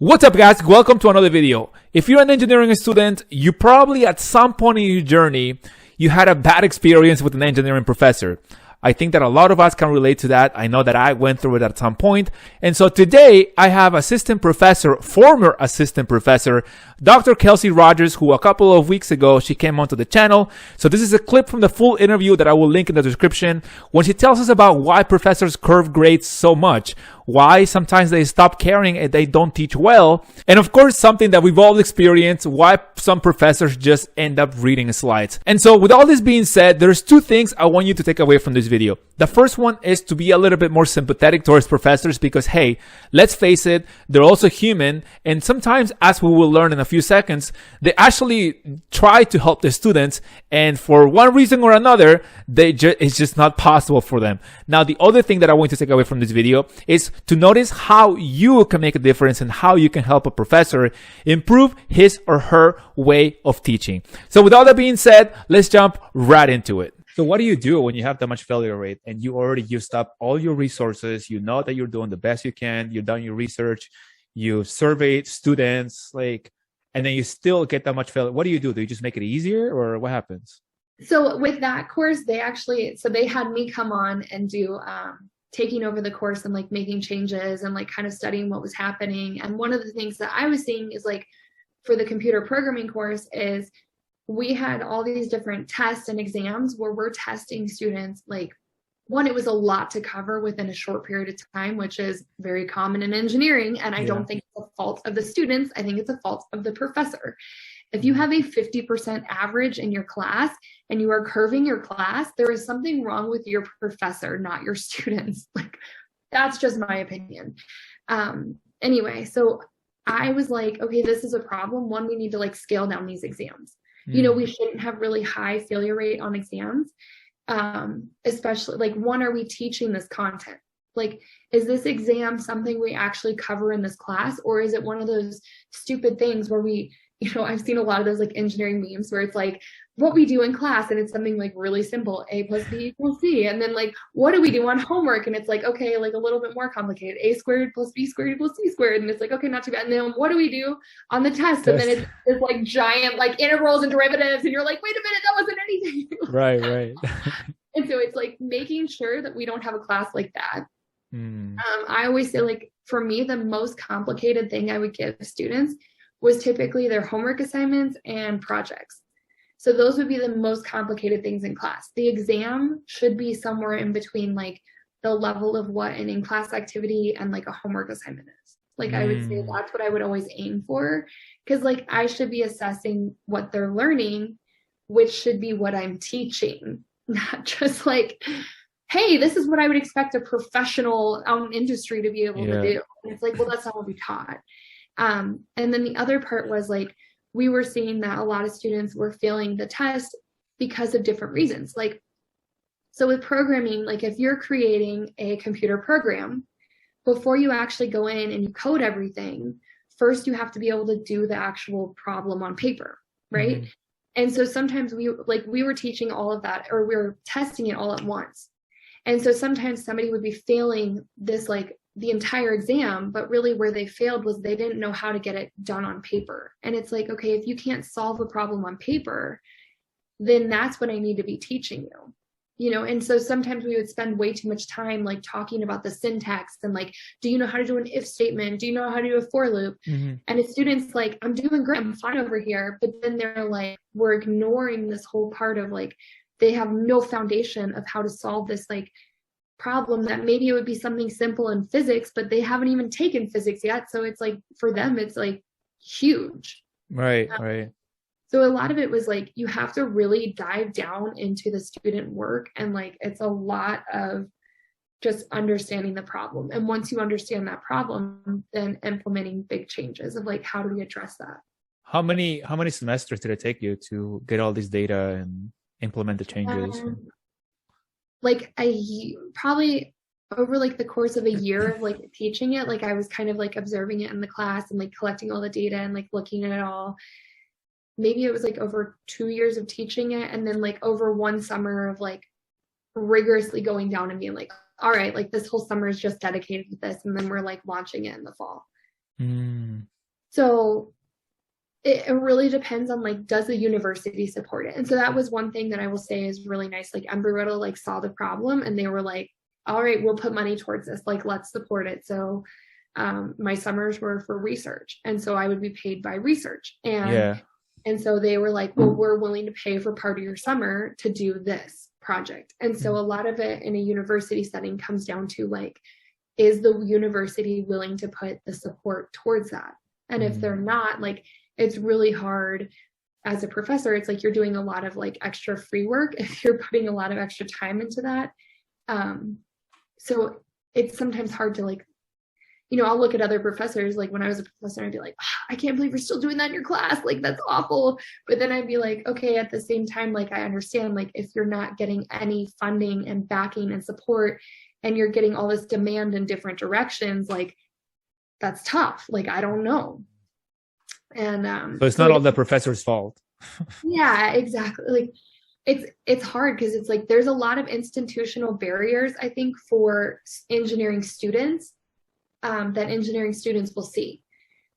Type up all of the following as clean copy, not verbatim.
What's up guys, welcome to another video. If you're an engineering student, you probably at some point in your journey, you had a bad experience with an engineering professor. I think that a lot of us can relate to that. I know that I went through it at some point. And so today I have former assistant professor, Dr. Kelsey Rogers, who a couple of weeks ago, she came onto the channel. So this is a clip from the full interview that I will link in the description when she tells us about why professors curve grades so much, why sometimes they stop caring and they don't teach well. And of course, something that we've all experienced, why some professors just end up reading slides. And so with all this being said, there's two things I want you to take away from this video. The first one is to be a little bit more sympathetic towards professors because, hey, let's face it, they're also human. And sometimes, as we will learn in a few seconds, they actually try to help the students. And for one reason or another, it's just not possible for them. Now, the other thing that I want you to take away from this video is to notice how you can make a difference and how you can help a professor improve his or her way of teaching. So with all that being said, let's jump right into it. So what do you do when you have that much failure rate and you already used up all your resources? You know that you're doing the best you can. You've done your research. You surveyed students, and then you still get that much failure. What do? Do you just make it easier or what happens? So with that course, they had me come on and do taking over the course and making changes and kind of studying what was happening. And one of the things that I was seeing is for the computer programming course is we had all these different tests and exams where we're testing students. One, it was a lot to cover within a short period of time, which is very common in engineering. And I don't think it's a fault of the students. I think it's a fault of the professor. If you have a 50% average in your class and you are curving your class, there is something wrong with your professor, not your students. That's just my opinion. Anyway, so I was like, okay, this is a problem. One, we need to scale down these exams. We shouldn't have really high failure rate on exams. Especially one, are we teaching this content? Is this exam something we actually cover in this class? Or is it one of those stupid things where I've seen a lot of those engineering memes where it's what we do in class and it's something really simple, A plus B equals C. And then what do we do on homework? And it's okay, a little bit more complicated, A squared plus B squared equals C squared. And it's okay, not too bad. And then what do we do on the test? And then it's giant integrals and derivatives. And you're wait a minute, that wasn't anything. Right. And so it's making sure that we don't have a class like that. I always say for me, the most complicated thing I would give students was typically their homework assignments and projects. So those would be the most complicated things in class. The exam should be somewhere in between the level of what an in-class activity and a homework assignment is. I would say that's what I would always aim for, because I should be assessing what they're learning, which should be what I'm teaching, not just hey, this is what I would expect a professional out in industry to be able to do. And it's well, that's not what we taught. And then the other part was we were seeing that a lot of students were failing the test because of different reasons. So with programming, if you're creating a computer program, before you actually go in and you code everything, first you have to be able to do the actual problem on paper, right? And so sometimes we were teaching all of that, or we were testing it all at once. And so sometimes somebody would be failing this the entire exam, but really where they failed was they didn't know how to get it done on paper. And it's okay, if you can't solve a problem on paper, then that's what I need to be teaching you. And so sometimes we would spend way too much time talking about the syntax and do you know how to do an if statement? Do you know how to do a for loop? And the students I'm doing great, I'm fine over here. But then they're we're ignoring this whole part of they have no foundation of how to solve this problem that maybe it would be something simple in physics, but they haven't even taken physics yet. So it's for them, it's huge. Right. So a lot of it was you have to really dive down into the student work. And it's a lot of just understanding the problem. And once you understand that problem, then implementing big changes of how do we address that? How many semesters did it take you to get all this data and implement the changes? Probably over the course of a year of teaching it, I was kind of observing it in the class and collecting all the data and looking at it all. Maybe it was over 2 years of teaching it, and then over one summer of rigorously going down and being all right, this whole summer is just dedicated to this, and then we're launching it in the fall. So it really depends on like, does the university support it? And so that was one thing that I will say is really nice. Like Embry-Riddle like saw the problem and they were like, all right, we'll put money towards this. Like, let's support it. So my summers were for research. And so I would be paid by research. And so they were like, well, we're willing to pay for part of your summer to do this project. And so a lot of it in a university setting comes down to like, is the university willing to put the support towards that? And if they're not, like, it's really hard as a professor. It's like you're doing a lot of like extra free work if you're putting a lot of extra time into that. So it's sometimes hard to like, you know, I'll look at other professors. Like when I was a professor, I'd be like, oh, I can't believe you're still doing that in your class. Like, that's awful. But then I'd be like, okay, at the same time, like, I understand, like, if you're not getting any funding and backing and support and you're getting all this demand in different directions, like, that's tough. Like, I don't know. And so it's not all the professor's fault. Yeah, exactly. Like it's hard because it's like there's a lot of institutional barriers, I think, for engineering students that engineering students will see.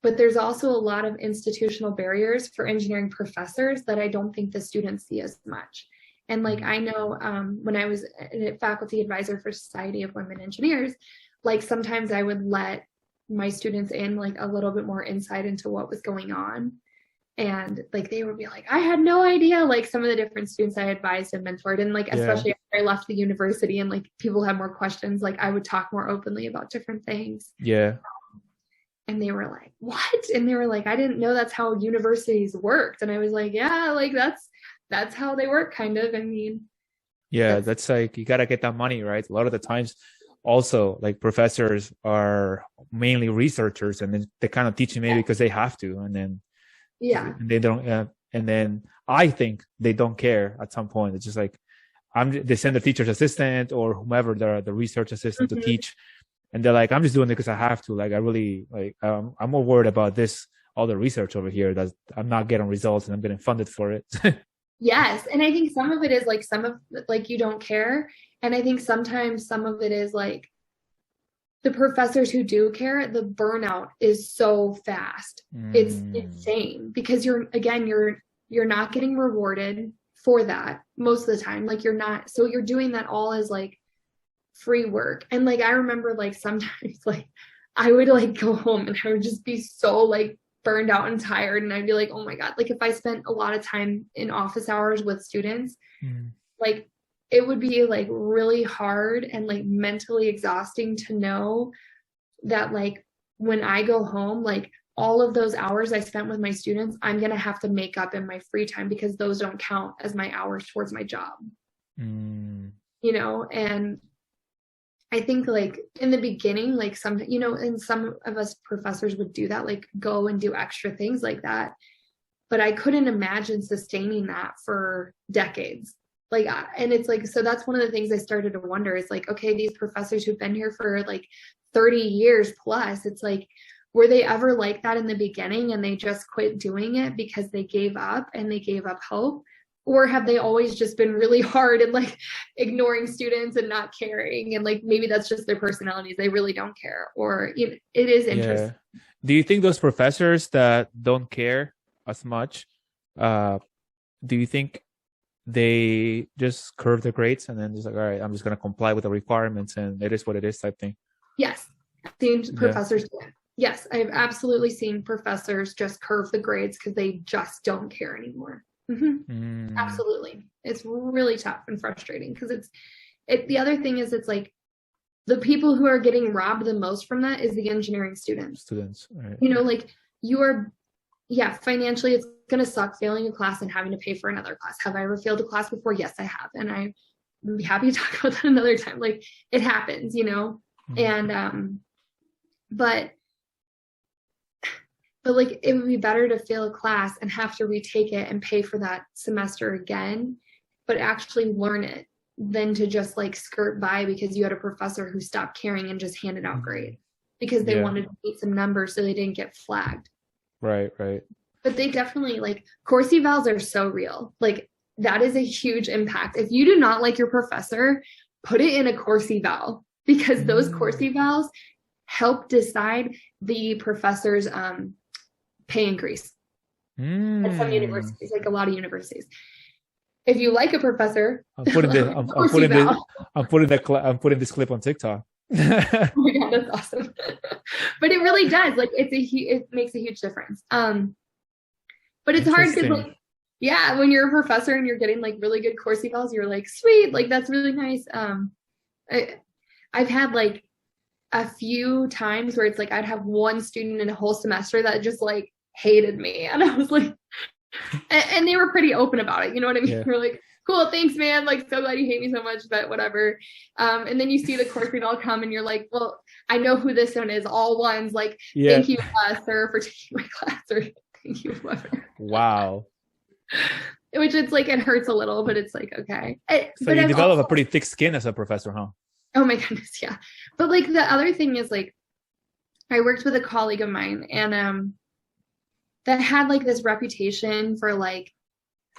But there's also a lot of institutional barriers for engineering professors that I don't think the students see as much. And like I know when I was a faculty advisor for Society of Women Engineers, like sometimes I would let my students in like a little bit more insight into what was going on. And like they would be like, I had no idea, like some of the different students I advised and mentored. And like, especially after I left the university and like people had more questions, like I would talk more openly about different things. Yeah. And they were like, what? And they were like, I didn't know that's how universities worked. And I was like, yeah, like that's how they work, kind of. I mean, yeah, that's like, you got to get that money, right? A lot of the times also like professors are mainly researchers and then they kind of teach you maybe because they have to. And then they don't, and then I think they don't care at some point. It's just like, they send the teacher's assistant or whomever, the research assistant to teach. And they're like, I'm just doing it because I have to. Like, I really, like, I'm more worried about this, all the research over here that I'm not getting results and I'm getting funded for it. Yes. And I think some of it is like, some of like, you don't care. And I think sometimes some of it is like, the professors who do care, the burnout is so fast. It's insane because you're not getting rewarded for that most of the time. Like you're not, so you're doing that all as like free work. And like, I remember like sometimes like I would like go home and I would just be so like burned out and tired. And I'd be like, oh my God, like if I spent a lot of time in office hours with students, like it would be like really hard and like mentally exhausting to know that like when I go home, like all of those hours I spent with my students, I'm going to have to make up in my free time because those don't count as my hours towards my job, you know? And I think like in the beginning, like some, you know, and some of us professors would do that, like go and do extra things like that. But I couldn't imagine sustaining that for decades. Like, and it's like, so that's one of the things I started to wonder is like, okay, these professors who've been here for like 30 years plus, it's like, were they ever like that in the beginning and they just quit doing it because they gave up and they gave up hope? Or have they always just been really hard and like ignoring students and not caring? And like, maybe that's just their personalities. They really don't care. Or you know, it is interesting. Yeah. Do you think those professors that don't care as much, do you think they just curve the grades and then just like, all right, I'm just going to comply with the requirements and it is what it is type thing? Yes. I've seen professors do it. Yes, I've absolutely seen professors just curve the grades because they just don't care anymore. Absolutely. It's really tough and frustrating because the other thing is it's like the people who are getting robbed the most from that is the engineering students. Right. You know, like financially it's going to suck failing a class and having to pay for another class. Have I ever failed a class before? Yes, I have. And I would be happy to talk about that another time. Like it happens, you know? And, but like it would be better to fail a class and have to retake it and pay for that semester again, but actually learn it than to just like skirt by because you had a professor who stopped caring and just handed out grades because they wanted to meet some numbers so they didn't get flagged. Right. But they definitely like course evals are so real. Like that is a huge impact. If you do not like your professor, put it in a course eval because those course evals help decide the professor's pay increase at some Mm. universities, like a lot of universities. If you like a professor, I'm putting this. of course you bow. I'm putting this clip on TikTok. Oh my God, that's awesome. But it really does. Like it makes a huge difference. But it's hard because like, yeah, when you're a professor and you're getting like really good course evals, you're like, sweet, like that's really nice. I've had like a few times where it's like I'd have one student in a whole semester that just like hated me, and I was like, and they were pretty open about it. You know what I mean? Yeah. They're like, cool, thanks, man. Like, so glad you hate me so much, but whatever. And then you see the course read all come, and you're like, well, I know who this one is. All ones. Like, Yeah. thank you, sir, for taking my class, or thank you, whoever. Wow. Which it's like, it hurts a little, but it's like, okay. So you develop a pretty thick skin as a professor, huh? Oh my goodness, yeah. But like the other thing is like, I worked with a colleague of mine, and that had like this reputation for like,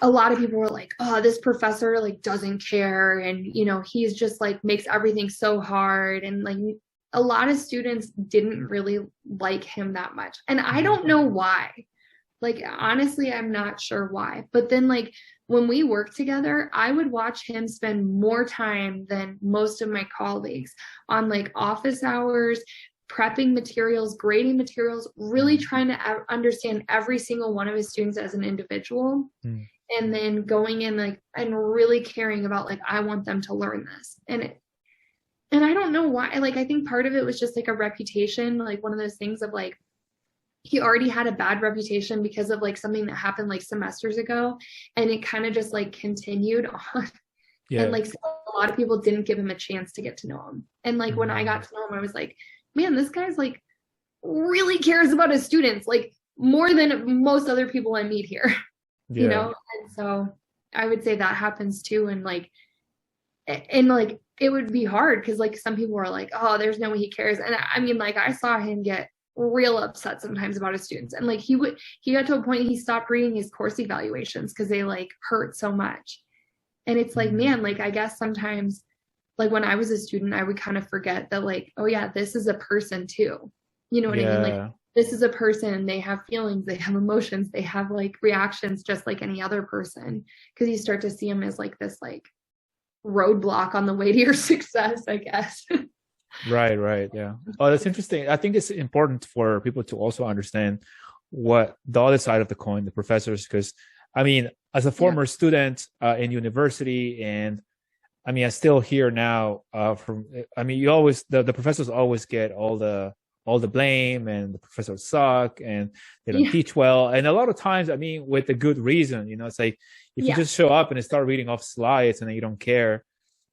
a lot of people were like, oh, this professor like doesn't care, and you know, he's just like makes everything so hard, and like a lot of students didn't really like him that much, and I don't know why. Like honestly, I'm not sure why. But then like when we worked together, I would watch him spend more time than most of my colleagues on like office hours, prepping materials, grading materials, really trying to understand every single one of his students as an individual. And then going in like and really caring about like, I want them to learn this. And I don't know why. Like I think part of it was just like a reputation, like one of those things of like, he already had a bad reputation because of like something that happened like semesters ago, and it kind of just like continued on. Yeah. And like so a lot of people didn't give him a chance to get to know him. And like when I got to know him, I was like, man, this guy's like really cares about his students, like more than most other people I meet here. Yeah. You know? And so I would say that happens too. And like it would be hard because like some people are like, oh, there's no way he cares. And I mean, like I saw him get real upset sometimes about his students, and like he got to a point he stopped reading his course evaluations because they like hurt so much. And it's like, man, like I guess sometimes like when I was a student, I would kind of forget that like, oh yeah, this is a person too, you know what I mean? Like this is a person, they have feelings, they have emotions, they have like reactions just like any other person, because you start to see them as like this like roadblock on the way to your success, I guess. Right. Yeah. Oh, that's interesting. I think it's important for people to also understand what the other side of the coin, the professors, because I mean, as a former student in university, and I mean, I still hear now you always, the professors always get all the blame, and the professors suck and they don't teach well. And a lot of times, I mean, with a good reason, you know, it's like, if you just show up and start reading off slides and then you don't care,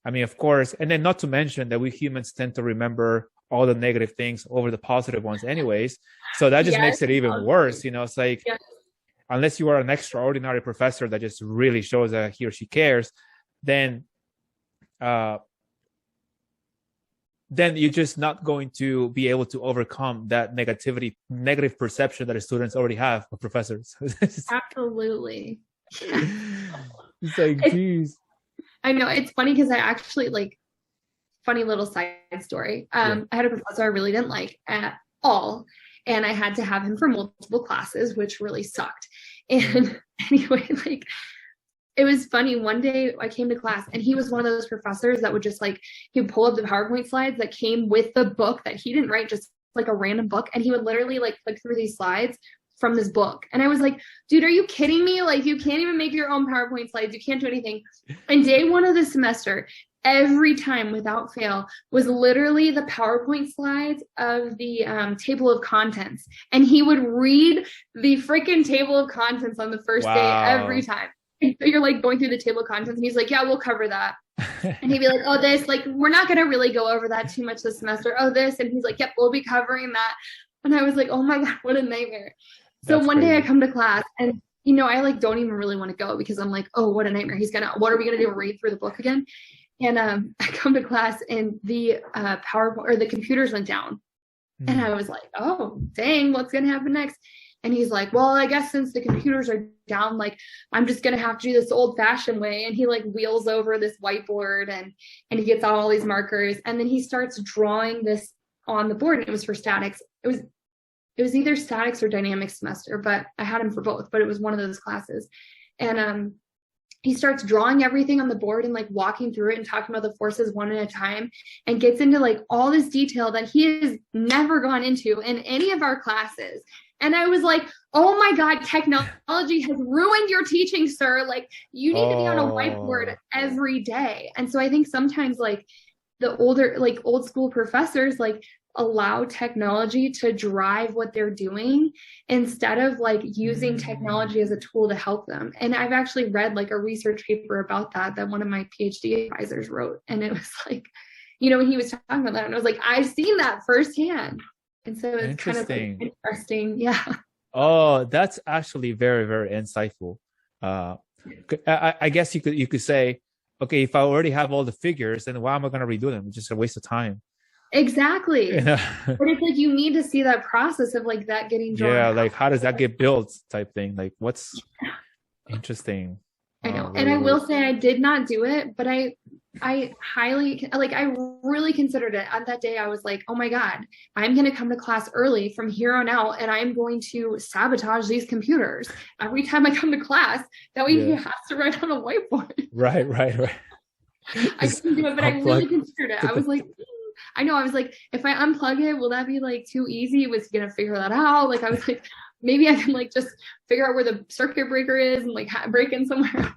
I mean, of course, and then not to mention that we humans tend to remember all the negative things over the positive ones anyways. So that just makes it even worse. You know, it's like, unless you are an extraordinary professor that just really shows that he or she cares, then you're just not going to be able to overcome that negative perception that the students already have of professors. Absolutely. It's like, geez. I know, it's funny because I actually like, funny little side story. I had a professor I really didn't like at all, and I had to have him for multiple classes, which really sucked. And anyway, like it was funny. One day I came to class, and he was one of those professors that would just like, he would pull up the PowerPoint slides that came with the book that he didn't write, just like a random book, and he would literally like click through these slides from this book. And I was like, dude, are you kidding me? Like, you can't even make your own PowerPoint slides. You can't do anything. And day one of the semester, every time without fail, was literally the PowerPoint slides of the table of contents. And he would read the freaking table of contents on the first day every time. And so you're like going through the table of contents, and he's like, yeah, we'll cover that. And he'd be like, oh, this, like, we're not going to really go over that too much this semester. Oh, this. And he's like, yep, we'll be covering that. And I was like, oh my God, what a nightmare. So one day I come to class, and, you know, I like don't even really want to go because I'm like, oh, what a nightmare. What are we going to do? Read through the book again? And I come to class, and the PowerPoint or the computers went down. And I was like, oh, dang, what's going to happen next? And he's like, well, I guess since the computers are down, like, I'm just going to have to do this old fashioned way. And he like wheels over this whiteboard, and he gets out all these markers, and then he starts drawing this on the board, and it was for statics. it was either statics or dynamics semester, but I had him for both, but it was one of those classes. And he starts drawing everything on the board and like walking through it and talking about the forces one at a time, and gets into like all this detail that he has never gone into in any of our classes. And I was like, oh my God, technology has ruined your teaching, sir. Like, you need to be on a whiteboard every day. And so I think sometimes like the older, like old school professors, like allow technology to drive what they're doing instead of like using technology as a tool to help them. And I've actually read like a research paper about that one of my PhD advisors wrote. And it was like, you know, when he was talking about that, and I was like, I've seen that firsthand. And so it's kind of like interesting. Yeah. Oh, that's actually very, very insightful. I guess you could say, okay, if I already have all the figures, then why am I going to redo them? It's just a waste of time. Exactly. But it's like you need to see that process of like that getting drawn. Yeah, like how does that get built type thing? Like what's interesting. I know. And I will say I did not do it, but I highly, like, I really considered it. On that day, I was like, oh my God, I'm going to come to class early from here on out, and I'm going to sabotage these computers every time I come to class. That way he has to write on a whiteboard. Right. I couldn't do it, but I really considered it. I was like, I know. I was like, if I unplug it, will that be like too easy? Was he going to figure that out? Like, I was like, maybe I can like just figure out where the circuit breaker is and like break in somewhere.